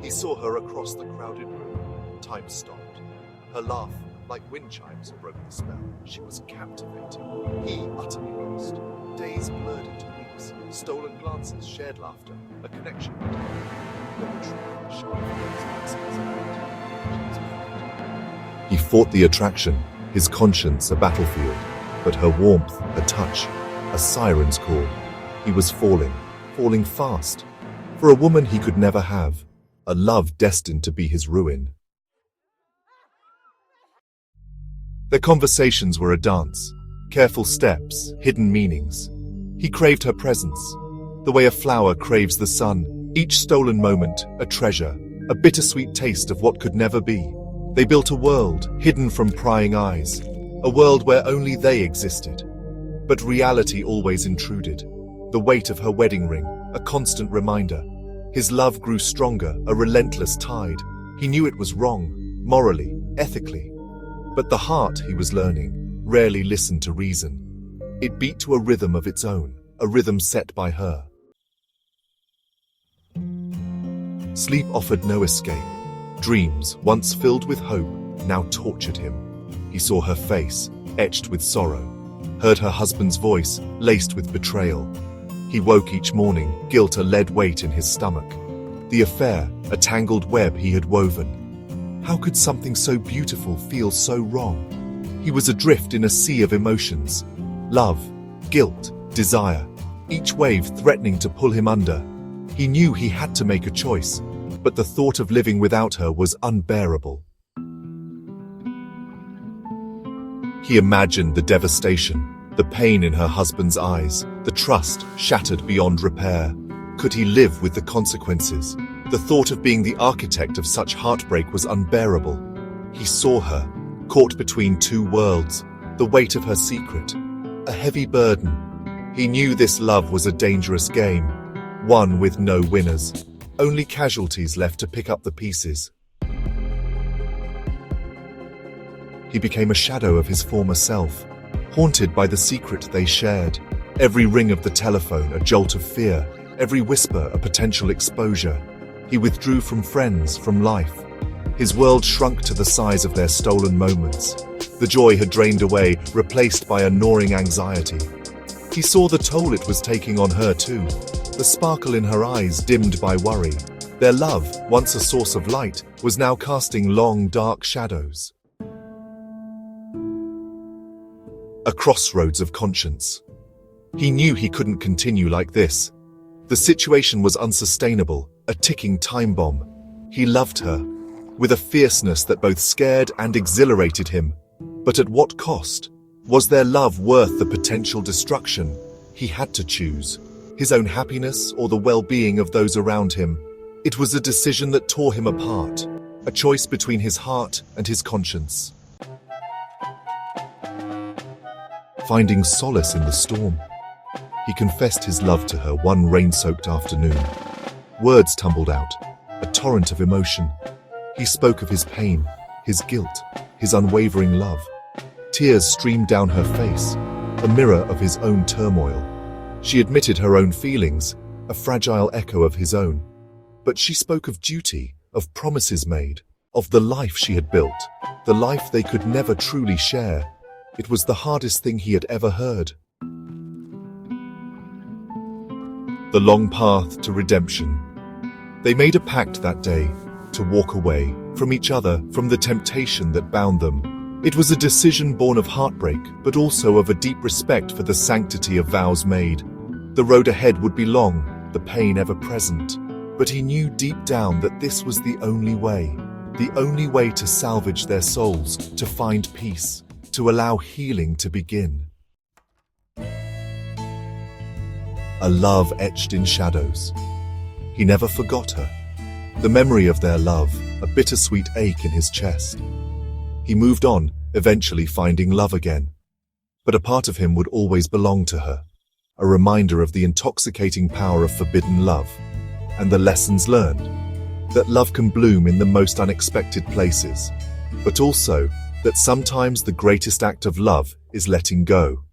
He saw her across the crowded room. Time stopped. Her laugh, like wind chimes, broke the spell. She was captivating. He utterly lost. Days blurred into weeks. Stolen glances, shared laughter, a connection. He fought the attraction, his conscience a battlefield, but her warmth, her touch, a siren's call. He was falling fast, for a woman he could never have, a love destined to be his ruin. Their conversations were a dance, careful steps, hidden meanings. He craved her presence, the way a flower craves the sun, each stolen moment a treasure, a bittersweet taste of what could never be. They built a world hidden from prying eyes, a world where only they existed. But reality always intruded, the weight of her wedding ring, a constant reminder. His love grew stronger, a relentless tide. He knew it was wrong, morally, ethically. But the heart, he was learning, rarely listened to reason. It beat to a rhythm of its own, a rhythm set by her. Sleep offered no escape. Dreams, once filled with hope, now tortured him. He saw her face, etched with sorrow, heard her husband's voice, laced with betrayal. He woke each morning, guilt a lead weight in his stomach. The affair, a tangled web he had woven. How could something so beautiful feel so wrong? He was adrift in a sea of emotions. Love, guilt, desire, each wave threatening to pull him under. He knew he had to make a choice, but the thought of living without her was unbearable. He imagined the devastation, the pain in her husband's eyes, the trust shattered beyond repair. Could he live with the consequences? The thought of being the architect of such heartbreak was unbearable. He saw her, caught between two worlds, the weight of her secret, a heavy burden. He knew this love was a dangerous game, one with no winners, only casualties left to pick up the pieces. He became a shadow of his former self, haunted by the secret they shared. Every ring of the telephone, a jolt of fear, every whisper, a potential exposure. He withdrew from friends, from life. His world shrunk to the size of their stolen moments. The joy had drained away, replaced by a gnawing anxiety. He saw the toll it was taking on her too, the sparkle in her eyes dimmed by worry. Their love, once a source of light, was now casting long, dark shadows. A crossroads of conscience. He knew he couldn't continue like this. The situation was unsustainable, a ticking time bomb. He loved her, with a fierceness that both scared and exhilarated him. But at what cost? Was their love worth the potential destruction? He had to choose, his own happiness or the well-being of those around him. It was a decision that tore him apart, a choice between his heart and his conscience. Finding solace in the storm, he confessed his love to her one rain-soaked afternoon. Words tumbled out, a torrent of emotion. He spoke of his pain, his guilt, his unwavering love. Tears streamed down her face, a mirror of his own turmoil. She admitted her own feelings, a fragile echo of his own. But she spoke of duty, of promises made, of the life she had built, the life they could never truly share. It was the hardest thing he had ever heard. The long path to redemption. They made a pact that day, to walk away from each other, from the temptation that bound them. It was a decision born of heartbreak, but also of a deep respect for the sanctity of vows made. The road ahead would be long, the pain ever present. But he knew deep down that this was the only way to salvage their souls, to find peace, to allow healing to begin. A love etched in shadows. He never forgot her. The memory of their love, a bittersweet ache in his chest. He moved on, eventually finding love again. But a part of him would always belong to her, a reminder of the intoxicating power of forbidden love, and the lessons learned, that love can bloom in the most unexpected places, but also that sometimes the greatest act of love is letting go.